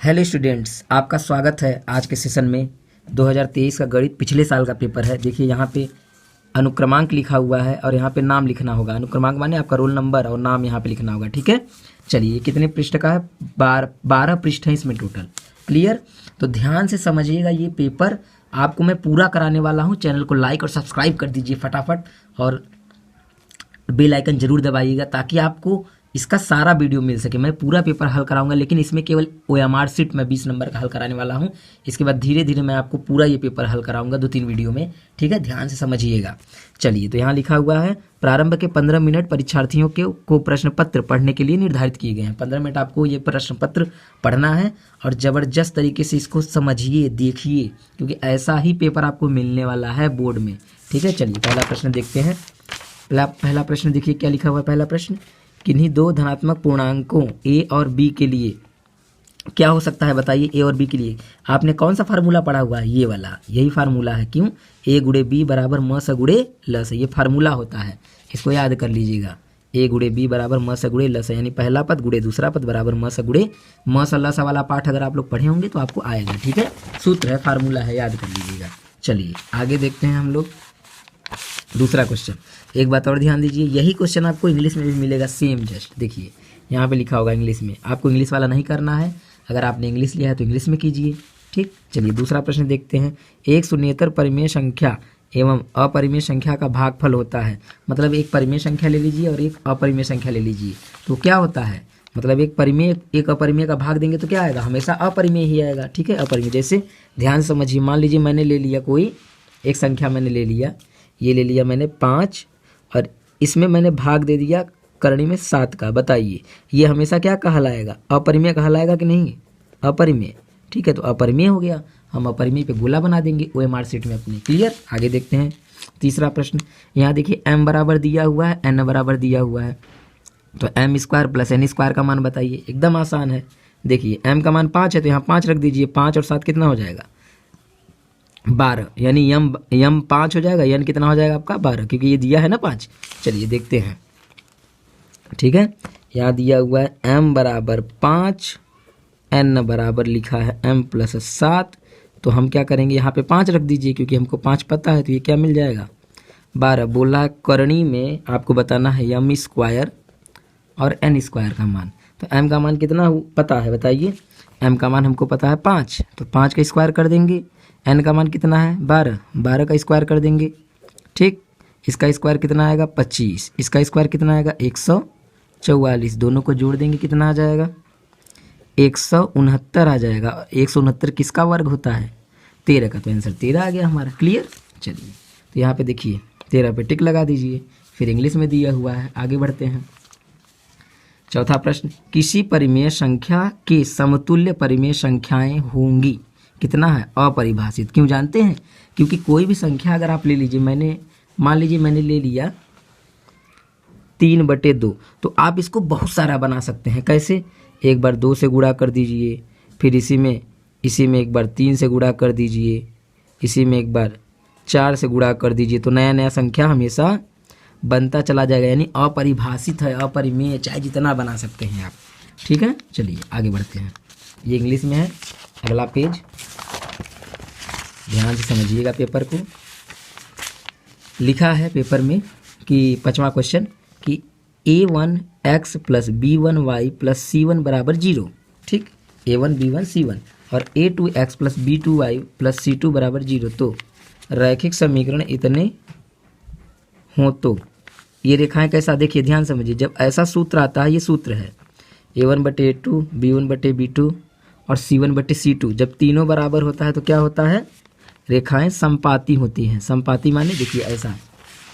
Hello students, आपका स्वागत है आज के सेशन में। 2023 का गणित पिछले साल का पेपर है। देखिए यहाँ पे अनुक्रमांक लिखा हुआ है और यहाँ पे नाम लिखना होगा। अनुक्रमांक माने आपका रोल नंबर और नाम यहाँ पे लिखना होगा, ठीक है। चलिए, कितने पृष्ठ का है? 12 पृष्ठ है इसमें टोटल। क्लियर? तो ध्यान से समझिएगा, ये पेपर आपको मैं पूरा कराने वाला हूँ। चैनल को लाइक और सब्सक्राइब कर दीजिए फटाफट और बेल आइकन जरूर दबाइएगा ताकि आपको इसका सारा वीडियो मिल सके। मैं पूरा पेपर हल कराऊंगा, लेकिन इसमें केवल OMR सीट में 20 नंबर का हल कराने वाला हूं। इसके बाद धीरे धीरे मैं आपको पूरा ये पेपर हल कराऊंगा 2-3 वीडियो में, ठीक है। ध्यान से समझिएगा। चलिए, तो यहाँ लिखा हुआ है प्रारंभ के 15 मिनट परीक्षार्थियों को प्रश्न पत्र पढ़ने के लिए निर्धारित किए गए हैं। 15 मिनट आपको ये प्रश्न पत्र पढ़ना है और ज़बरदस्त तरीके से इसको समझिए, देखिए, क्योंकि ऐसा ही पेपर आपको मिलने वाला है बोर्ड में, ठीक है। चलिए, पहला प्रश्न देखते हैं। पहला प्रश्न देखिए क्या लिखा हुआ है। पहला प्रश्न, किन्हीं दो धनात्मक पूर्णांकों a और b के लिए क्या हो सकता है, बताइए। a और b के लिए आपने कौन सा फार्मूला पढ़ा हुआ है? ये वाला, यही फार्मूला है। क्यों? a गुणे b बराबर म स गुणे ल स, ये फार्मूला होता है, इसको याद कर लीजिएगा। a गुणे b बराबर म स गुणे ल स, यानी पहला पद गुणे दूसरा पद बराबर म स गुणे म स ल स वाला पाठ अगर आप लोग पढ़े होंगे तो आपको आएगा, ठीक है। सूत्र है, फार्मूला है, याद कर लीजिएगा। चलिए आगे देखते हैं हम लोग दूसरा क्वेश्चन। एक बात और ध्यान दीजिए, यही क्वेश्चन आपको इंग्लिश में भी मिलेगा सेम। जस्ट देखिए यहाँ पे लिखा होगा इंग्लिश में। आपको इंग्लिश वाला नहीं करना है, अगर आपने इंग्लिश लिया है तो इंग्लिश में कीजिए, ठीक। चलिए दूसरा प्रश्न देखते हैं। एक शून्येतर परिमेय संख्या एवं अपरिमेय संख्या का भागफल होता है। मतलब एक परिमेय संख्या ले लीजिए और एक अपरिमेय संख्या ले लीजिए, तो क्या होता है? मतलब एक परिमेय एक अपरिमेय का भाग देंगे तो क्या आएगा? हमेशा अपरिमेय ही आएगा, ठीक है। अपरिमेय जैसे ध्यान समझिए, मान लीजिए मैंने ले लिया कोई एक संख्या, मैंने ले लिया, ये ले लिया मैंने 5 और इसमें मैंने भाग दे दिया करणी में 7 का। बताइए ये हमेशा क्या कहलाएगा? अपरिमेय कहलाएगा कि नहीं? अपरिमेय, ठीक है। तो अपरिमेय हो गया, हम अपरिमेय पे गोला बना देंगे OMR सीट में अपने। क्लियर? आगे देखते हैं तीसरा प्रश्न। यहाँ देखिए m बराबर दिया हुआ है, n बराबर दिया हुआ है, तो m square plus n square का मान बताइए। एकदम आसान है। देखिए m का मान 5 है तो यहाँ 5 रख दीजिए। 5 और 7 कितना हो जाएगा? 12, यानी यम 5 हो जाएगा, यन कितना हो जाएगा आपका? 12, क्योंकि ये दिया है ना 5। चलिए देखते हैं, ठीक है। यहाँ दिया हुआ है m बराबर 5, n बराबर लिखा है m प्लस 7, तो हम क्या करेंगे, यहाँ पे 5 रख दीजिए क्योंकि हमको 5 पता है, तो ये क्या मिल जाएगा? 12। बोला करणी में आपको बताना है m स्क्वायर और n स्क्वायर का मान। तो m का मान कितना पता है बताइए? m का मान हमको पता है 5, तो 5 का स्क्वायर कर देंगे। n का मान कितना है? 12, 12 का स्क्वायर कर देंगे, ठीक। इसका स्क्वायर कितना आएगा? 25। इसका स्क्वायर कितना आएगा? 144। दोनों को जोड़ देंगे, कितना आ जाएगा? 169 आ जाएगा। 169 किसका वर्ग होता है? 13 का, तो आंसर 13 आ गया हमारा। क्लियर? चलिए, तो यहाँ पे देखिए 13 पे टिक लगा दीजिए। फिर इंग्लिश में दिया हुआ है, आगे बढ़ते हैं। चौथा प्रश्न, किसी परिमेय संख्या के समतुल्य परिमेय संख्याएं होंगी। कितना है? अपरिभाषित। क्यों जानते हैं? क्योंकि कोई भी संख्या अगर आप ले लीजिए, मान लीजिए मैंने ले लिया 3/2, तो आप इसको बहुत सारा बना सकते हैं। कैसे? एक बार 2 से गुणा कर दीजिए, फिर इसी में एक बार 3 से गुणा कर दीजिए, इसी में एक बार 4 से गुणा कर दीजिए, तो नया नया संख्या हमेशा बनता चला जाएगा। यानी अपरिभाषित है, अपरिमेय, चाहे जितना बना सकते हैं आप, ठीक है। चलिए आगे बढ़ते हैं। ये इंग्लिश में है। अगला पेज, ध्यान से समझिएगा पेपर को। लिखा है पेपर में कि 5वां क्वेश्चन कि a1x plus b1y plus c1 बराबर 0, ठीक। a1 b1 c1 और a2x plus b2y plus c2 बराबर 0, तो रैखिक समीकरण इतने हों तो ये रेखाएं कैसा? देखिए ध्यान समझिए, जब ऐसा सूत्र आता है, ये सूत्र है a1/a2 b1/b2 और c1/c2, जब तीनों बराबर होता है तो क्या होता है? रेखाएं संपाती होती हैं। संपाती माने देखिए ऐसा,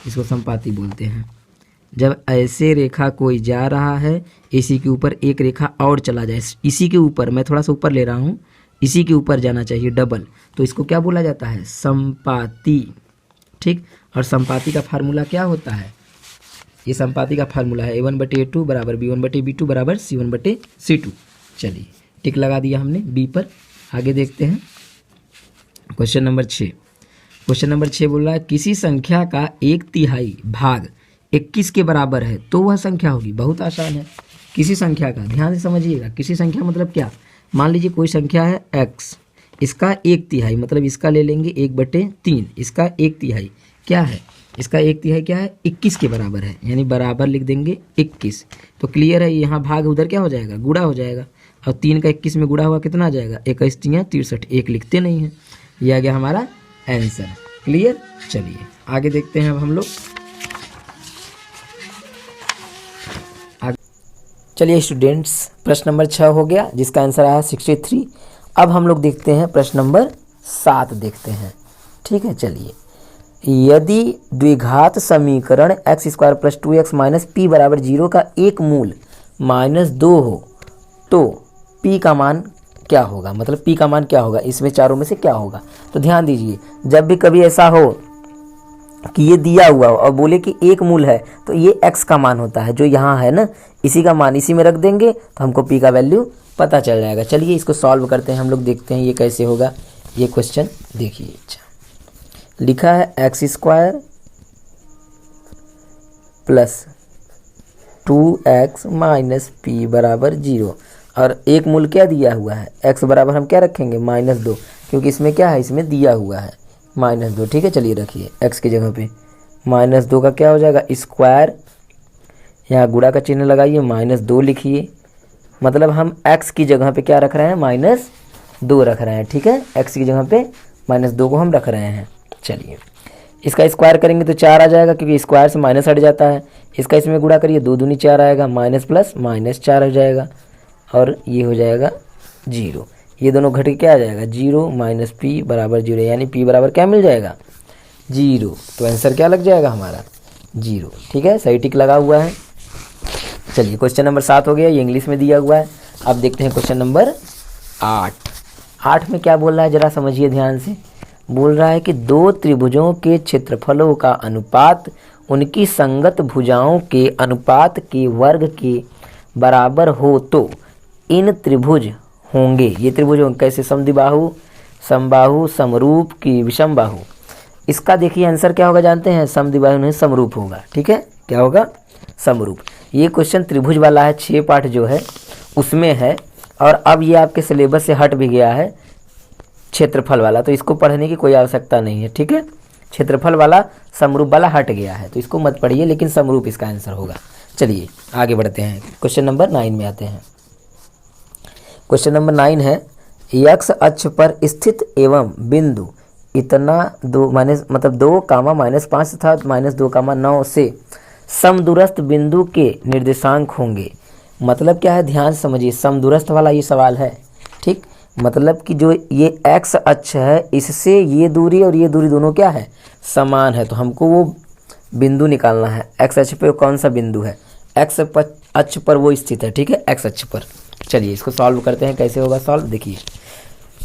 इसको संपाती बोलते हैं। जब ऐसे रेखा कोई जा रहा है, इसी के ऊपर एक रेखा और चला जाए, इसी के ऊपर, मैं थोड़ा सा ऊपर ले रहा हूँ, इसी के ऊपर जाना चाहिए डबल, तो इसको क्या बोला जाता है? संपाती, ठीक। और संपाती का फार्मूला क्या होता है? ये संपाती का फार्मूला है a1/a2 बराबर b1/b2 बराबर c1/c2। चलिए टिक लगा दिया हमने बी पर। आगे देखते हैं क्वेश्चन नंबर 6। क्वेश्चन नंबर 6 बोल रहा है किसी संख्या का 1/3 भाग 21 के बराबर है तो वह संख्या होगी। बहुत आसान है। किसी संख्या का, ध्यान से समझिएगा, किसी संख्या मतलब क्या? मान लीजिए कोई संख्या है x, इसका 1/3 मतलब इसका ले लेंगे 1/3, इसका 1/3 क्या है, इसका 1/3 क्या है 21 के बराबर है, यानी बराबर लिख देंगे 21। तो क्लियर है, यहाँ भाग उधर क्या हो जाएगा, गुणा हो जाएगा, और 3 का 21 में गुणा हुआ कितना आ जाएगा 21 तियाँ 63, एक लिखते नहीं है। ये आ गया हमारा आंसर। क्लियर। चलिए आगे देखते हैं अब हम लोग। चलिए स्टूडेंट्स, प्रश्न नंबर 6 हो गया जिसका आंसर आया 63। अब हम लोग देखते हैं प्रश्न नंबर 7 देखते हैं। ठीक है, चलिए। यदि द्विघात समीकरण x² + 2x - p = 0 का एक मूल -2 हो तो p का मान क्या होगा, मतलब p का मान क्या होगा, इसमें चारों में से क्या होगा। तो ध्यान दीजिए, जब भी कभी ऐसा हो कि ये दिया हुआ हो और बोले कि एक मूल है तो ये x का मान होता है, जो यहाँ है ना, इसी का मान इसी में रख देंगे तो हमको p का वैल्यू पता चल जाएगा। चलिए इसको सॉल्व करते हैं हम लोग, देखते हैं ये कैसे होगा। ये क्वेश्चन देखिए, अच्छा लिखा है x² + 2x - p = 0 और एक मूल क्या दिया हुआ है, x बराबर हम क्या रखेंगे -2, क्योंकि इसमें क्या है, इसमें दिया हुआ है -2। ठीक है, चलिए रखिए x की जगह पे -2 का क्या हो जाएगा स्क्वायर, यहाँ गुणा का चिन्ह लगाइए, -2 लिखिए, मतलब हम x की जगह पे क्या रख रहे हैं -2 रख रहे हैं। ठीक है, x की जगह पे -2 को हम रख रहे हैं। चलिए इसका स्क्वायर करेंगे तो 4 आ जाएगा, क्योंकि स्क्वायर से माइनस हट जाता है। इसका इसमें गुणा करिए, 2 दूनी 4 आएगा, माइनस प्लस -4 हो जाएगा और ये हो जाएगा 0। ये दोनों घट के क्या आ जाएगा 0 - p = 0, यानी p बराबर क्या मिल जाएगा 0। तो आंसर क्या लग जाएगा हमारा 0। ठीक है, सही टिक लगा हुआ है। चलिए क्वेश्चन नंबर 7 हो गया, ये इंग्लिश में दिया हुआ है। अब देखते हैं क्वेश्चन नंबर 8। 8 में क्या बोल रहा है जरा समझिए ध्यान से। बोल रहा है कि दो त्रिभुजों के क्षेत्रफलों का अनुपात उनकी संगत भुजाओं के अनुपात के वर्ग के बराबर हो तो इन त्रिभुज होंगे। ये त्रिभुज होंगे कैसे, समद्विबाहु, समबाहु, समरूप की विषमबाहु। इसका देखिए आंसर क्या होगा जानते हैं, समद्विबाहु नहीं समरूप होगा। ठीक है, क्या होगा समरूप। ये क्वेश्चन त्रिभुज वाला है, 6 पाठ जो है उसमें है, और अब ये आपके सिलेबस से हट भी गया है क्षेत्रफल वाला, तो इसको पढ़ने की कोई आवश्यकता नहीं है। ठीक है, क्षेत्रफल वाला समरूप वाला हट गया है तो इसको मत पढ़िए, लेकिन समरूप इसका आंसर होगा। चलिए आगे बढ़ते हैं, क्वेश्चन नंबर 9 में आते हैं। क्वेश्चन नंबर 9 है, x अक्ष पर स्थित एवं बिंदु इतना 2 -5 तथा -2,9 से समदूरस्थ बिंदु के निर्देशांक होंगे। मतलब क्या है, ध्यान समझिए, समदूरस्थ वाला ये सवाल है। ठीक, मतलब कि जो ये x अक्ष है इससे ये दूरी और ये दूरी दोनों क्या है समान है, तो हमको वो बिंदु निकालना है। x अक्ष पे कौन सा बिंदु है, x अक्ष पर वो स्थित है। ठीक है, x अक्ष पर। चलिए इसको सॉल्व करते हैं, कैसे होगा सॉल्व देखिए।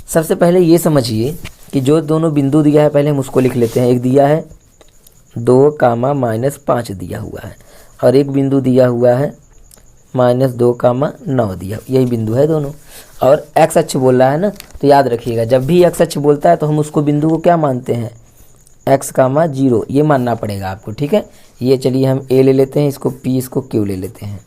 सबसे पहले ये समझिए कि जो दोनों बिंदु दिया है पहले हम उसको लिख लेते हैं। एक दिया है 2, -5 दिया हुआ है, और एक बिंदु दिया हुआ है -2, 9 दिया, यही बिंदु है दोनों। और x अक्ष बोल रहा है ना, तो याद रखिएगा जब भी x अक्ष बोलता है तो हम उसको बिंदु को क्या मानते हैं x, 0, ये मानना पड़ेगा आपको। ठीक है, ये चलिए हम a ले लेते हैं, इसको p, इसको q ले लेते हैं,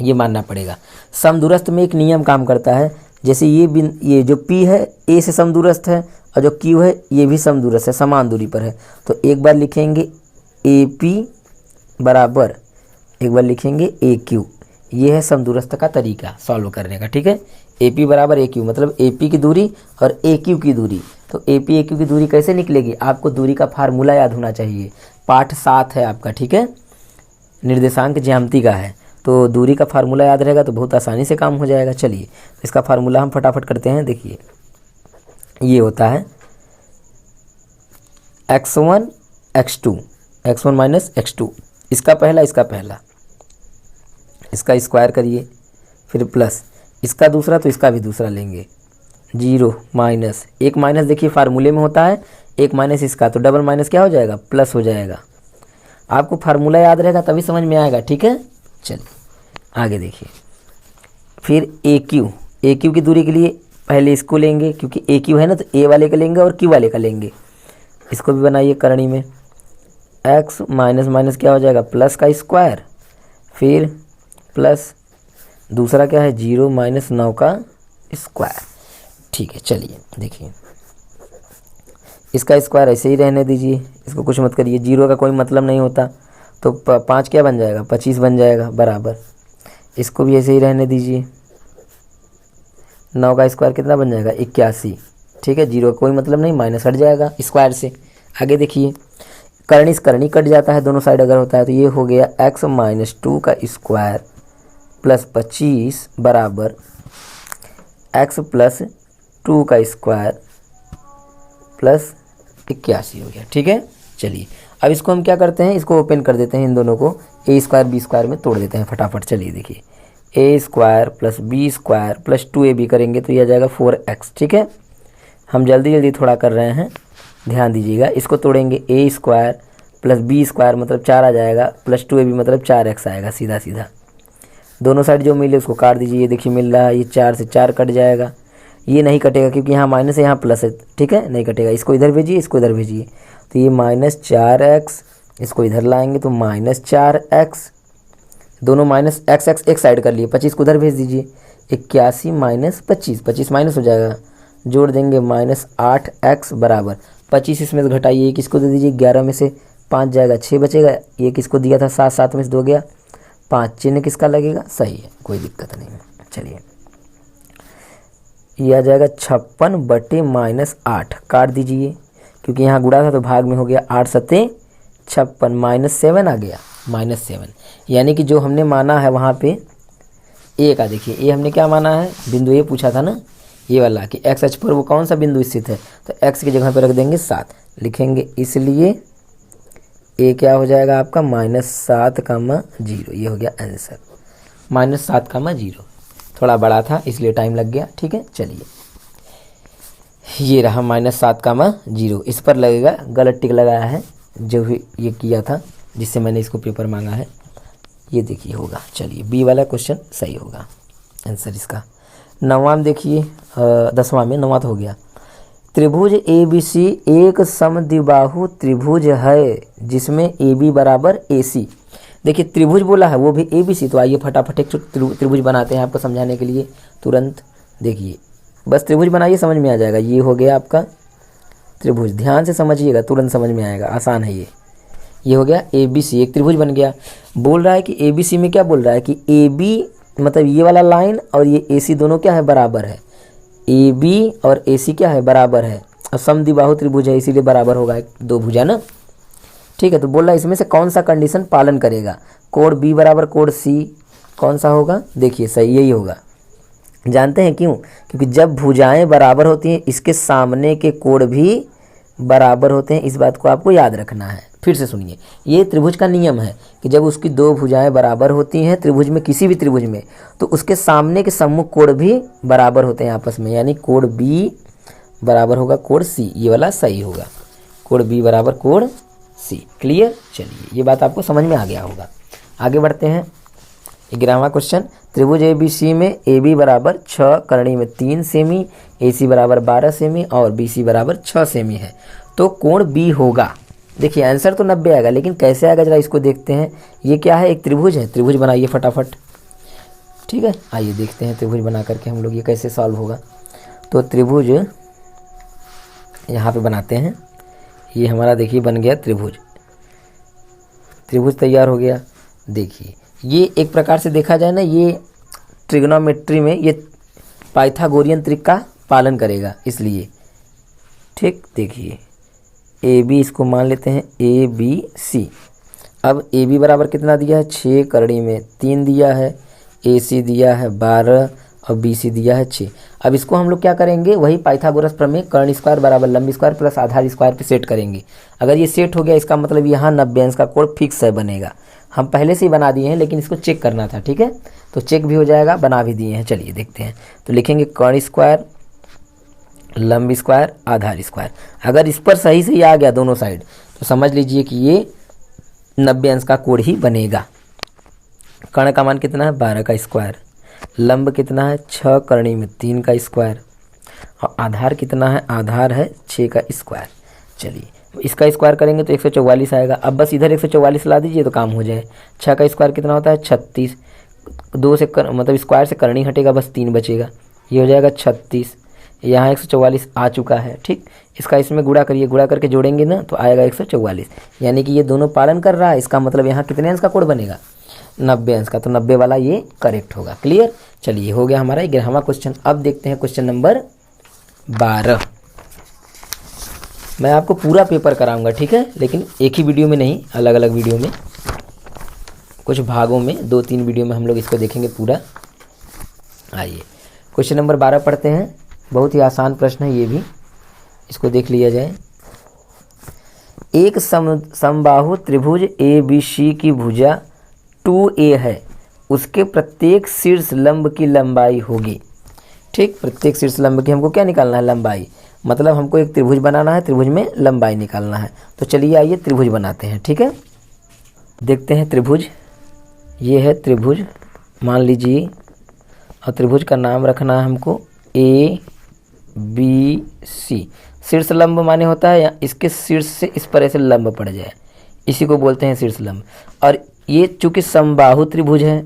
ये मानना पड़ेगा। समदूरस्थ में एक नियम काम करता है, जैसे ये जो p है a से समदूरस्थ है और जो q है ये भी समदूरस्थ है, समान दूरी पर है, तो एक बार लिखेंगे AP बराबर, एक बार लिखेंगे AQ। ये है समदूरस्थ का तरीका सॉल्व करने का। ठीक है, AP बराबर AQ, मतलब AP की दूरी और AQ की दूरी। तो AP AQ की दूरी कैसे निकलेगी, आपको दूरी का फार्मूला याद होना चाहिए। पाठ 7 है आपका। ठीक है, निर्देशांक ज्यामिति का है, तो दूरी का फार्मूला याद रहेगा तो बहुत आसानी से काम हो जाएगा। चलिए इसका फार्मूला हम फटाफट करते हैं। देखिए ये होता है x1 x2, x1 - x2, इसका पहला इसका पहला, इसका स्क्वायर करिए, फिर प्लस इसका दूसरा तो इसका भी दूसरा लेंगे, 0 माइनस, एक माइनस देखिए फार्मूले में होता है, एक माइनस इसका, तो डबल माइनस क्या हो जाएगा प्लस हो जाएगा। आपको फार्मूला याद रहेगा तभी समझ में आएगा। ठीक है, चलिए आगे देखिए। फिर AQ की दूरी के लिए पहले इसको लेंगे, क्योंकि AQ है ना, तो A वाले का लेंगे और Q वाले का लेंगे। इसको भी बनाइए करनी में, x माइनस क्या हो जाएगा प्लस का स्क्वायर, फिर प्लस दूसरा क्या है 0 - 9 का स्क्वायर। ठीक है, चलिए देखिए, इसका स्क्वायर ऐसे ही रहने दीजिए, इसको कुछ मत करिए, जीरो का कोई मतलब नहीं होता, तो 5 क्या बन जाएगा, 25 बन जाएगा बराबर। इसको भी ऐसे ही रहने दीजिए, 9 का स्क्वायर कितना बन जाएगा, 81। ठीक है, जीरो का कोई मतलब नहीं, माइनस हट जाएगा स्क्वायर से। आगे देखिए, करनी से करनी कट जाता है दोनों साइड अगर होता है, तो ये हो गया x माइनस 2 का स्क्वायर प्लस 25 बराबर x प्लस 2 का स्क्वायर प्लस 81 हो गया। ठीक है, चलिए अब इसको हम क्या करते हैं, इसको ओपन कर देते हैं, इन दोनों को ए स्क्वायर बी स्क्वायर में तोड़ देते हैं फटाफट। चलिए देखिए, a square plus b square plus 2ab करेंगे तो यह आ जाएगा 4x। ठीक है, हम जल्दी जल्दी थोड़ा कर रहे हैं, ध्यान दीजिएगा। इसको तोड़ेंगे, ए स्क्वायर प्लस बी स्क्वायर मतलब 4 आ जाएगा, प्लस 2ab मतलब 4x आएगा सीधा सीधा। दोनों साइड जो मिले उसको काट दीजिए, ये देखिए मिल रहा है, ये 4 से 4 कट जाएगा, ये नहीं कटेगा क्योंकि यहाँ माइनस है यहाँ प्लस है। ठीक है, नहीं कटेगा, इसको इधर भेजिए, इसको इधर भेजिए, तो ये -4x, इसको इधर लाएंगे तो -4x, दोनों माइनस x x एक साइड कर लिए, 25 को उधर भेज दीजिए, 81 माइनस 25, 25 माइनस हो जाएगा, जोड़ देंगे -8x बराबर 25 इसमें से घटाइए, एक इसको दे दीजिए, 11 में से 5 जाएगा 6 बचेगा, ये किसको दिया था 7, 7 में से 2 गया 5, चिन्ह किसका लगेगा, सही है, कोई दिक्कत नहीं है। चलिए ये आ जाएगा 56 बटे -8, काट दीजिए क्योंकि यहाँ गुणा था तो भाग में हो गया, 8 सत्ते 56, -7 आ गया, -7, यानी कि जो हमने माना है वहाँ पे ए का, देखिए ए हमने क्या माना है, बिंदु ए पूछा था ना ये वाला कि एक्स अक्ष पर वो कौन सा बिंदु स्थित है, तो एक्स की जगह पे रख देंगे 7 लिखेंगे, इसलिए ए क्या हो जाएगा आपका -7,0, ये हो गया आंसर, -7,0। थोड़ा बड़ा था इसलिए टाइम लग गया। ठीक है, चलिए ये रहा -7,0, इस पर लगेगा, गलत टिक लगाया है जो भी ये किया था जिससे मैंने इसको पेपर मांगा है, ये देखिए होगा। चलिए बी वाला क्वेश्चन सही होगा आंसर इसका। 9वां देखिए, 10वां में 9वां तो हो गया, त्रिभुज ABC एक समद्विबाहु त्रिभुज है जिसमें AB बराबर AC। देखिए त्रिभुज बोला है वो भी ABC, तो आइए फटाफट एक त्रिभुज बनाते हैं आपको समझाने के लिए तुरंत। देखिए बस त्रिभुज बनाइए, समझ में आ जाएगा। ये हो गया आपका त्रिभुज, ध्यान से समझिएगा, तुरंत समझ में आएगा, आसान है ये हो गया ABC, एक त्रिभुज बन गया। बोल रहा है कि ABC में क्या बोल रहा है कि AB मतलब ये वाला लाइन और ये AC दोनों क्या है, बराबर है। AB और AC क्या है, बराबर है, और समद्विबाहु त्रिभुज है इसीलिए बराबर होगा, दो भुजा ना। ठीक है, तो बोल रहा है इसमें से कौन सा कंडीशन पालन करेगा, कोण B बराबर कोण C, कौन सा होगा, देखिए सही यही होगा। जानते हैं क्यों, क्योंकि जब भुजाएं बराबर होती हैं इसके सामने के कोण भी बराबर होते हैं, इस बात को आपको याद रखना है। फिर से सुनिए, ये त्रिभुज का नियम है कि जब उसकी दो भुजाएं बराबर होती हैं त्रिभुज में, किसी भी त्रिभुज में, तो उसके सामने के सम्मुख कोण भी बराबर होते हैं आपस में, यानी कोण B बराबर होगा कोण C, ये वाला सही होगा, कोण B बराबर कोण C। क्लियर, चलिए ये बात आपको समझ में आ गया होगा। आगे बढ़ते हैं, 11वां क्वेश्चन, त्रिभुज ABC में AB बराबर 6, करणी में 3 सेमी, AC बराबर 12 सेमी और BC बराबर 6 सेमी है, तो कोण B होगा। देखिए आंसर तो 90 आएगा, लेकिन कैसे आएगा जरा इसको देखते हैं। ये क्या है, एक त्रिभुज है, त्रिभुज बनाइए फटाफट। ठीक है, आइए देखते हैं त्रिभुज बना करके हम लोग ये कैसे सॉल्व होगा। तो त्रिभुज यहाँ पे बनाते हैं, ये हमारा देखिए बन गया त्रिभुज, त्रिभुज तैयार हो गया। देखिए ये एक प्रकार से देखा जाए ना, ये ट्रिग्नोमेट्री में ये पाइथागोरियन ट्रिक का पालन करेगा इसलिए। ठीक, देखिए AB इसको मान लेते हैं ABC। अब AB बराबर कितना दिया है, 6, करणी में 3 दिया है, AC दिया है 12 और BC दिया है 6। अब इसको हम लोग क्या करेंगे, वही पाइथागोरस प्रमेय, कर्ण स्क्वायर बराबर लंब स्क्वायर प्लस आधार स्क्वायर पे सेट करेंगे। अगर ये सेट हो गया इसका मतलब यहाँ 90 अंश का कोण फिक्स है, बनेगा। हम पहले से ही बना दिए हैं लेकिन इसको चेक करना था। ठीक है, तो चेक भी हो जाएगा, बना भी दिए हैं। चलिए देखते हैं, तो लिखेंगे कर्ण स्क्वायर लंब स्क्वायर आधार स्क्वायर। अगर इस पर सही से ही आ गया दोनों साइड तो समझ लीजिए कि ये 90 अंश का कोण ही बनेगा। कर्ण का मान कितना है, 12 का स्क्वायर, लंब कितना है 6, करणी में 3 का स्क्वायर, और आधार कितना है, आधार है 6 का स्क्वायर। चलिए इसका स्क्वायर करेंगे तो 144 आएगा। अब बस इधर 144 ला दीजिए तो काम हो जाए। 6 का स्क्वायर कितना होता है, 36, 2 से मतलब स्क्वायर से करणी हटेगा, बस 3 बचेगा, ये हो जाएगा 36, यहाँ 144 आ चुका है। ठीक, इसका इसमें गुणा करिए, गुणा करके जोड़ेंगे ना तो आएगा 144, यानी कि ये दोनों पालन कर रहा है। इसका मतलब यहाँ कितने अंश का कोड बनेगा, 90 अंश का, तो 90 वाला ये करेक्ट होगा। क्लियर, चलिए हो गया हमारा 11वां क्वेश्चन। अब देखते हैं क्वेश्चन नंबर 12। मैं आपको पूरा पेपर कराऊंगा, ठीक है, लेकिन एक ही वीडियो में नहीं, अलग अलग वीडियो में, कुछ भागों में, 2-3 वीडियो में हम लोग इसको देखेंगे पूरा। आइए क्वेश्चन नंबर 12 पढ़ते हैं। बहुत ही आसान प्रश्न है ये भी, इसको देख लिया जाए। एक समबाहु त्रिभुज ABC की भुजा 2a है, उसके प्रत्येक शीर्ष लंब की लंबाई होगी। ठीक, प्रत्येक शीर्ष लंब की हमको क्या निकालना है, लंबाई, मतलब हमको एक त्रिभुज बनाना है, त्रिभुज में लंबाई निकालना है। तो चलिए आइए त्रिभुज बनाते हैं। ठीक है, देखते हैं त्रिभुज। ये है त्रिभुज, मान लीजिए, और त्रिभुज का नाम रखना है हमको ABC। शीर्ष लंब माने होता है या इसके शीर्ष से इस पर ऐसे लंब पड़ जाए, इसी को बोलते हैं शीर्ष लंब। और ये चूंकि समबाहु त्रिभुज है,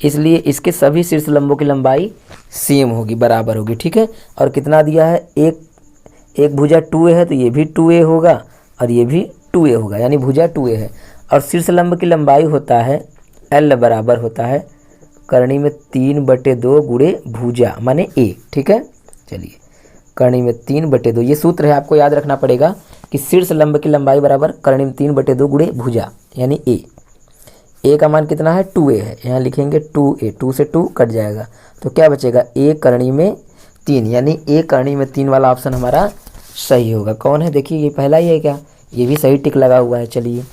इसलिए इसके सभी शीर्ष लंबों की लंबाई सेम होगी, बराबर होगी। ठीक है, और कितना दिया है, एक भुजा 2a है तो ये भी 2a होगा और ये भी 2a होगा, यानी भुजा 2a है। और शीर्ष लंब की लंबाई होता है L बराबर होता है करनी में 3/2 गुणे भुजा माने a। ठीक है, चलिए करनी में 3/2, ये सूत्र है, आपको याद रखना पड़ेगा कि शीर्ष लंब की लंबाई बराबर करनी में 3/2 गुणे भुजा यानी a। a का मान कितना है, 2a है, यहाँ लिखेंगे 2a, 2 से 2 कट जाएगा तो क्या बचेगा, a करनी में 3, यानी a करनी में 3 वाला ऑप्शन हमारा सही होगा। कौन है, देखिए ये पहला ही है क्या, ये भी सही टिक लगा हुआ है। चलिए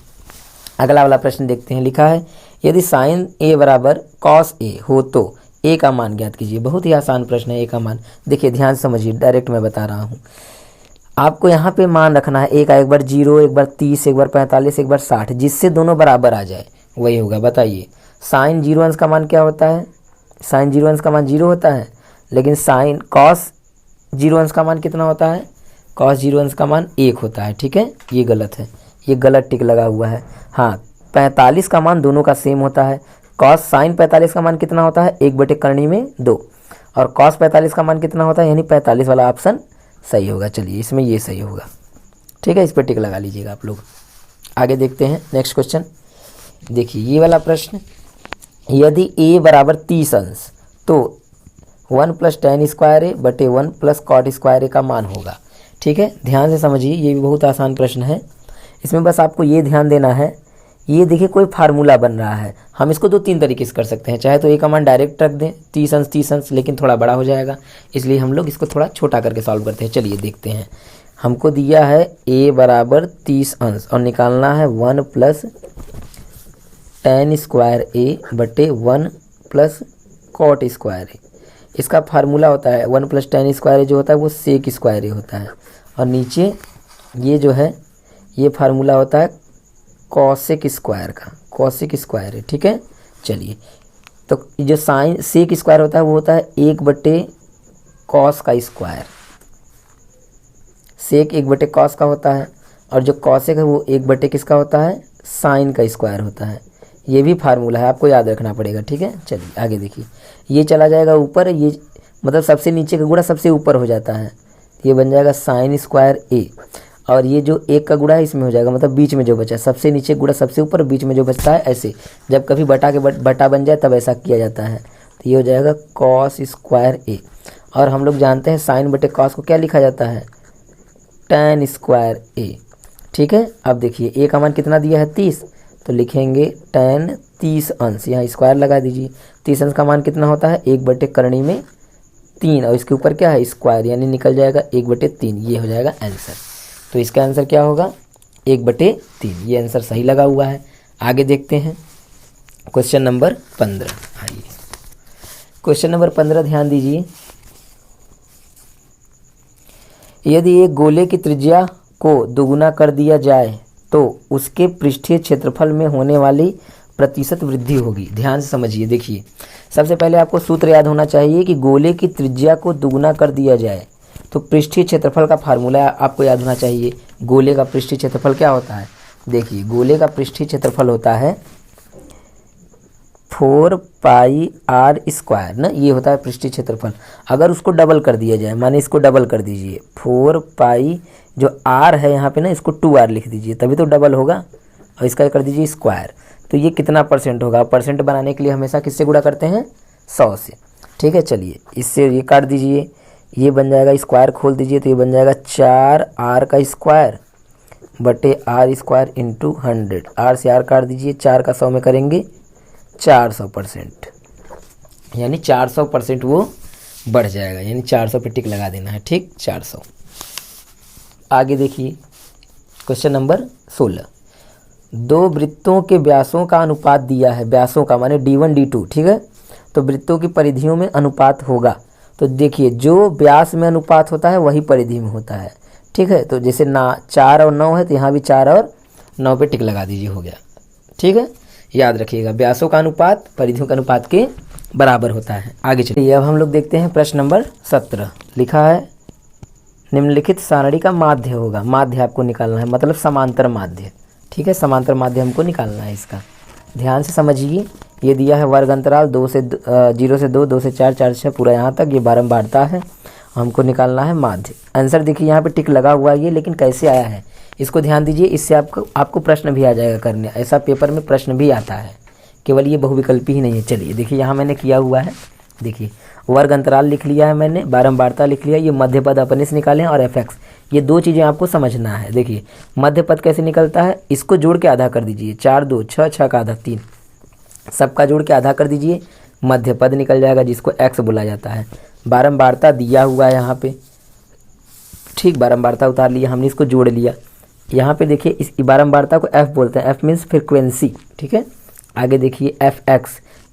अगला वाला प्रश्न देखते हैं। लिखा है यदि साइन a बराबर कॉस a हो तो a का मान ज्ञात कीजिए। बहुत ही आसान प्रश्न है, a का मान। देखिए ध्यान से समझिए, डायरेक्ट मैं बता रहा हूँ आपको। यहाँ पे मान रखना है a का, एक बार 0, एक बार 30, एक बार 45, एक बार 60, जिससे दोनों बराबर आ जाए वही होगा। बताइए साइन 0 अंश का मान क्या होता है, साइन 0 अंश का मान 0 होता है, लेकिन साइन कॉस 0 अंश का मान कितना होता है, कॉस 0 अंश का मान 1 होता है। ठीक है, ये गलत है, ये गलत टिक लगा हुआ है। हाँ, 45 का मान दोनों का सेम होता है। कॉस साइन 45 का मान कितना होता है, 1/2 और कॉस 45 का मान कितना होता है, यानी 45 वाला ऑप्शन सही होगा। चलिए इसमें ये सही होगा। ठीक है, इस पर टिक लगा लीजिएगा आप लोग। आगे देखते हैं नेक्स्ट क्वेश्चन। देखिए ये वाला प्रश्न, यदि a बराबर 30 अंश तो 1 + tan² a बटे 1 + cot² a का मान होगा। ठीक है, ध्यान से समझिए, ये भी बहुत आसान प्रश्न है। इसमें बस आपको ये ध्यान देना है, ये देखिए कोई फार्मूला बन रहा है। हम इसको 2-3 तरीके से कर सकते हैं, चाहे तो a का मान डायरेक्ट रख दें 30 अंश, लेकिन थोड़ा बड़ा हो जाएगा, इसलिए हम लोग इसको थोड़ा छोटा करके सॉल्व करते हैं। चलिए देखते हैं। हमको दिया है a बराबर 30 अंश और निकालना है 1 + tan² a बटे 1 + cot² a। इसका फार्मूला होता है 1 + tan² a जो होता है वो sec² a होता है, और नीचे ये जो है ये फार्मूला होता है cosec² का, cosec² a। ठीक है, चलिए तो जो साइन sec² होता है वो होता है 1/cos का स्क्वायर, सेक 1/cos का होता है, और जो cosec है वो 1/ किसका होता है, साइन का स्क्वायर होता है। ये भी फार्मूला है, आपको याद रखना पड़ेगा। ठीक है, चलिए आगे देखिए, ये चला जाएगा ऊपर, ये मतलब सबसे नीचे का गुणा सबसे ऊपर हो जाता है, ये बन जाएगा sin² a, और ये जो 1 का गुणा है इसमें हो जाएगा, मतलब बीच में जो बचा, सबसे नीचे गुणा सबसे ऊपर, बीच में जो बचता है ऐसे, जब कभी बटा के बटा बन जाए तब ऐसा किया जाता है। तो ये हो जाएगा cos² a, और हम लोग जानते हैं साइन बटे कॉस को क्या लिखा जाता है, tan² a। ठीक है, अब देखिए a का मान कितना दिया है 30, तो लिखेंगे tan 30 अंश, यहाँ स्क्वायर लगा दीजिए। 30 अंश का मान कितना होता है, 1/3, और इसके ऊपर क्या है स्क्वायर, यानी निकल जाएगा 1/3। ये हो जाएगा आंसर। तो इसका आंसर क्या होगा, 1/3। ये आंसर सही लगा हुआ है। आगे देखते हैं क्वेश्चन नंबर 15। आइए क्वेश्चन नंबर 15 ध्यान दीजिए। यदि एक गोले की त्रिज्या को दोगुना कर दिया जाए तो उसके पृष्ठीय क्षेत्रफल में होने वाली प्रतिशत वृद्धि होगी। ध्यान से समझिए, देखिए सबसे पहले आपको सूत्र याद होना चाहिए कि गोले की त्रिज्या को दुगुना कर दिया जाए तो पृष्ठीय क्षेत्रफल का फार्मूला आपको याद होना चाहिए। गोले का पृष्ठीय क्षेत्रफल क्या होता है, देखिए गोले का पृष्ठीय क्षेत्रफल होता है 4 पाई आर स्क्वायर ना, ये होता है पृष्ठीय क्षेत्रफल। अगर उसको डबल कर दिया जाए, माने इसको डबल कर दीजिए, 4 पाई जो आर है यहाँ पे ना, इसको 2r लिख दीजिए, तभी तो डबल होगा, और इसका कर दीजिए स्क्वायर। तो ये कितना परसेंट होगा? परसेंट बनाने के लिए हमेशा किससे गुणा करते हैं? 100 से। ठीक है, चलिए इससे ये काट दीजिए, ये बन जाएगा, स्क्वायर खोल दीजिए तो ये बन जाएगा 4r का स्क्वायर बटे आर स्क्वायर इंटू 100। आर से आर काट दीजिए, 4 का 100 में करेंगे 400%, यानी 400% वो बढ़ जाएगा, यानी 400 पे टिक लगा देना है। ठीक, 400। आगे देखिए क्वेश्चन नंबर 16। दो वृत्तों के व्यासों का अनुपात दिया है, व्यासों का माने D1 D2। ठीक है, तो वृत्तों की परिधियों में अनुपात होगा। तो देखिए जो व्यास में अनुपात होता है वही परिधि में होता है। ठीक है, तो जैसे 4 और 9 है तो यहाँ भी 4 और 9 पे टिक लगा दीजिए, हो गया। ठीक है, याद रखिएगा व्यासों का अनुपात परिधियों के अनुपात के बराबर होता है। आगे चलिए, अब हम लोग देखते हैं प्रश्न नंबर 17। लिखा है निम्नलिखित सारणी का माध्य होगा। माध्य आपको निकालना है, मतलब समांतर माध्य। ठीक है, समांतर माध्य हमको निकालना है। इसका ध्यान से समझिए, ये दिया है वर्ग अंतराल 0 से 2, 2 से 4, 4 से 6, पूरा यहाँ तक ये बारंबारता है। हमको निकालना है माध्य। आंसर देखिए यहाँ पे टिक लगा हुआ है ये, लेकिन कैसे आया है इसको ध्यान दीजिए, इससे आपको प्रश्न भी आ जाएगा करने। ऐसा पेपर में प्रश्न भी आता है, केवल ये बहुविकल्पी ही नहीं है। चलिए देखिए यहाँ मैंने किया हुआ है, देखिए वर्ग अंतराल लिख लिया है मैंने, बारंबारता लिख लिया, ये मध्य पद अपने से निकाले हैं, और fx, ये दो चीज़ें आपको समझना है। देखिए मध्य पद कैसे निकलता है, इसको जोड़ के आधा कर दीजिए, 4 2 6, 6 का आधा 3, सबका जोड़ के आधा कर दीजिए, मध्य पद निकल जाएगा जिसको x बोला जाता है। बारंबारता दिया हुआ है यहाँ पे, ठीक, बारंबारता उतार लिया हमने, इसको जोड़ लिया। यहाँ पे देखिए इस बारंबारता को f बोलते हैं, f मीन्स फ्रीक्वेंसी। ठीक है, आगे देखिए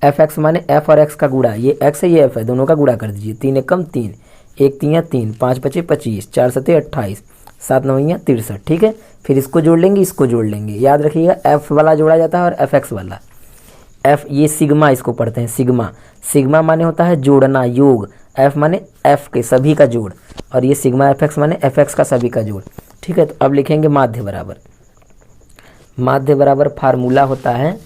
fx माने f और x का गुणा, ये x है ये f है, दोनों का गुणा कर दीजिए। 3 एकम 3, 1 3 3, 5 5 25, 4 7 28, 7 9 63। ठीक है, फिर इसको जोड़ लेंगे, इसको जोड़ लेंगे। याद रखिएगा f वाला जोड़ा जाता है और fx वाला। f ये सिग्मा इसको पढ़ते हैं, सिग्मा। सिग्मा माने होता है जोड़ना, योग। f माने f के सभी का जोड़, और ये सिग्मा fx माने fx का सभी का जोड़। ठीक है, तो अब लिखेंगे माध्य बराबर, माध्य बराबर फार्मूला होता है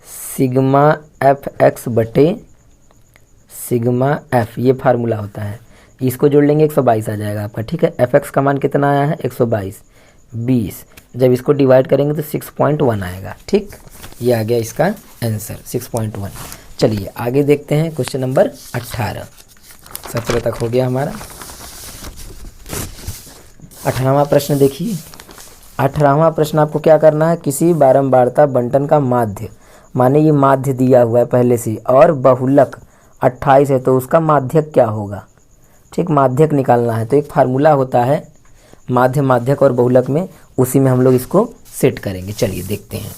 सिग्मा fx बटे सिग्मा f, ये फार्मूला होता है। इसको जोड़ लेंगे 122 आ जाएगा आपका। ठीक है, fx का मान कितना आया है 122, 20, जब इसको डिवाइड करेंगे तो 6.1 आएगा। ठीक, ये आ गया इसका आंसर 6.1। चलिए आगे देखते हैं क्वेश्चन नंबर 18। 17 तक हो गया हमारा। 18वां प्रश्न देखिए। 18वां प्रश्न आपको क्या करना है, किसी बारंबारता बंटन का माध्य, माने ये माध्य दिया हुआ है पहले से, और बहुलक 28 है तो उसका माध्यक क्या होगा। ठीक, माध्यक निकालना है, तो एक फार्मूला होता है माध्य, माध्यक और बहुलक में, उसी में हम लोग इसको सेट करेंगे। चलिए देखते हैं।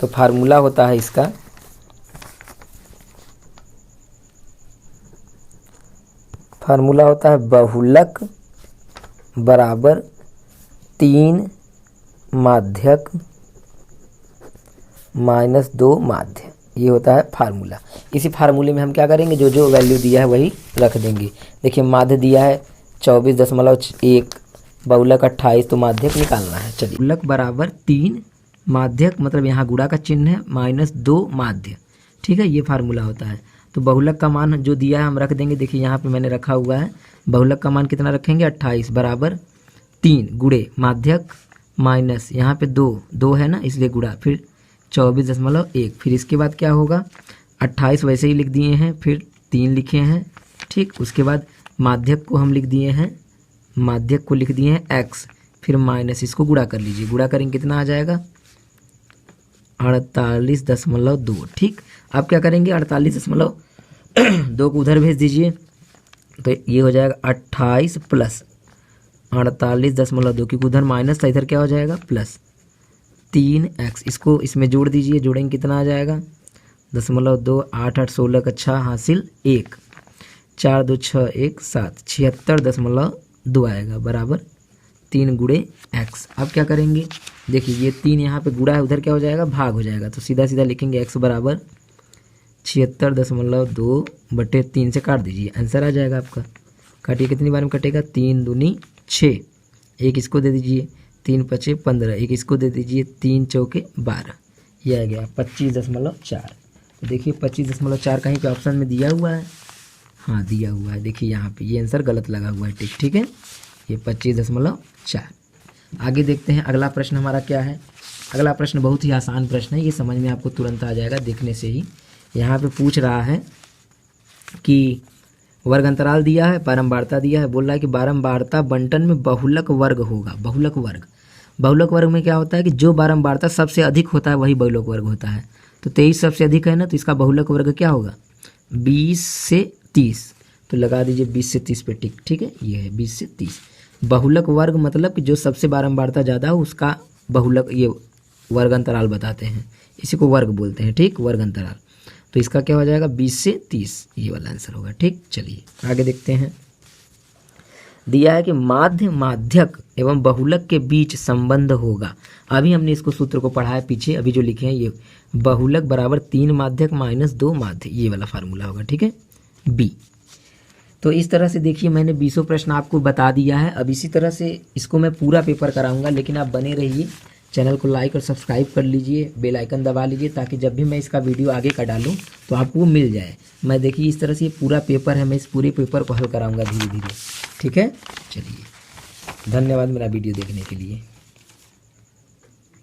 तो फार्मूला होता है इसका, फार्मूला होता है बहुलक बराबर 3 माध्यक माइनस 2 माध्य, ये होता है फार्मूला। इसी फार्मूले में हम क्या करेंगे, जो जो वैल्यू दिया है वही रख देंगे। देखिए माध्य दिया है 24.1, बहुलक 28, तो माध्यक निकालना है। चलिए, बहुलक बराबर 3 माध्यक, मतलब यहाँ गुणा का चिन्ह है, माइनस 2 माध्य। ठीक है, ये फार्मूला होता है। तो बहुलक का मान जो दिया है हम रख देंगे। देखिए यहाँ पे मैंने रखा हुआ है, बहुलक का मान कितना रखेंगे 28 बराबर 3 गुणे माध्यक माइनस यहाँ पे 2 है ना, इसलिए गुणा, फिर 24.1, फिर इसके बाद क्या होगा 28 वैसे ही लिख दिए हैं, फिर 3 लिखे हैं। ठीक, उसके बाद माध्यक को हम लिख दिए हैं, माध्यक को लिख दिए हैं x, फिर माइनस, इसको गुणा कर लीजिए, गुणा करेंगे कितना आ जाएगा 48.2। ठीक, अब क्या करेंगे 48.2 को उधर भेज दीजिए, तो ये हो जाएगा 28 प्लस 48.2, क्योंकि उधर माइनस था, इधर क्या हो जाएगा प्लस 3x, इसको इसमें जोड़ दीजिए, जोड़ेंगे कितना आ जाएगा 0.2, 8 8 16 का 6 हासिल 1, 4 2 6 1 7, 76.2 आएगा बराबर 3 गुणे x। अब क्या करेंगे, देखिए ये 3 यहाँ पे गुणा है, उधर क्या हो जाएगा भाग हो जाएगा, तो सीधा सीधा लिखेंगे x बराबर 76.2 बटे 3 से काट दीजिए, आंसर आ जाएगा आपका। काटिए, कितनी बार में कटेगा 3 दूनी 6, एक इसको दे दीजिए 3 5 15, एक इसको दे दीजिए 3 चौके 12, ये आ गया 25.4। देखिए 25.4 कहीं पे ऑप्शन में दिया हुआ है, हाँ दिया हुआ है, देखिए यहाँ पे ये आंसर गलत लगा हुआ है टिक, ठीक है, ये 25.4। आगे देखते हैं अगला प्रश्न हमारा क्या है। अगला प्रश्न बहुत ही आसान प्रश्न है, ये समझ में आपको तुरंत आ जाएगा देखने से ही। यहाँ पे पूछ रहा है कि वर्ग अंतराल दिया है, बारंबारता दिया है, बोल रहा है कि बारंबारता बंटन में बहुलक वर्ग होगा। बहुलक वर्ग, बहुलक वर्ग में क्या होता है कि जो बारंबारता सबसे अधिक होता है वही बहुलक वर्ग होता है। तो 23 सबसे अधिक है ना, तो इसका बहुलक वर्ग क्या होगा 20 से 30, तो लगा दीजिए 20 से 30 पे टिक, ठीक है, ये है 20 से 30। बहुलक वर्ग मतलब कि जो सबसे बारंबारता ज़्यादा हो उसका बहुलक, ये वर्ग अंतराल बताते हैं, इसी को वर्ग बोलते हैं, ठीक, वर्ग अंतराल। तो इसका क्या हो जाएगा 20 से 30, ये वाला आंसर होगा, ठीक। चलिए आगे देखते हैं। दिया है कि माध्य माध्यक एवं बहुलक के बीच संबंध होगा। अभी हमने इसको सूत्र को पढ़ा है पीछे, अभी जो लिखे हैं ये बहुलक बराबर 3 माध्यक माइनस 2 माध्य, ये वाला फार्मूला होगा, ठीक है, बी। तो इस तरह से देखिए मैंने 20 प्रश्न आपको बता दिया है। अब इसी तरह से इसको मैं पूरा पेपर कराऊंगा, लेकिन आप बने रहिए, चैनल को लाइक और सब्सक्राइब कर लीजिए, बेल आइकन दबा लीजिए, ताकि जब भी मैं इसका वीडियो आगे का डालूं तो आपको वो मिल जाए। मैं देखिए इस तरह से ये पूरा पेपर है, मैं इस पूरे पेपर को हल कराऊंगा धीरे धीरे, ठीक है। चलिए धन्यवाद मेरा वीडियो देखने के लिए।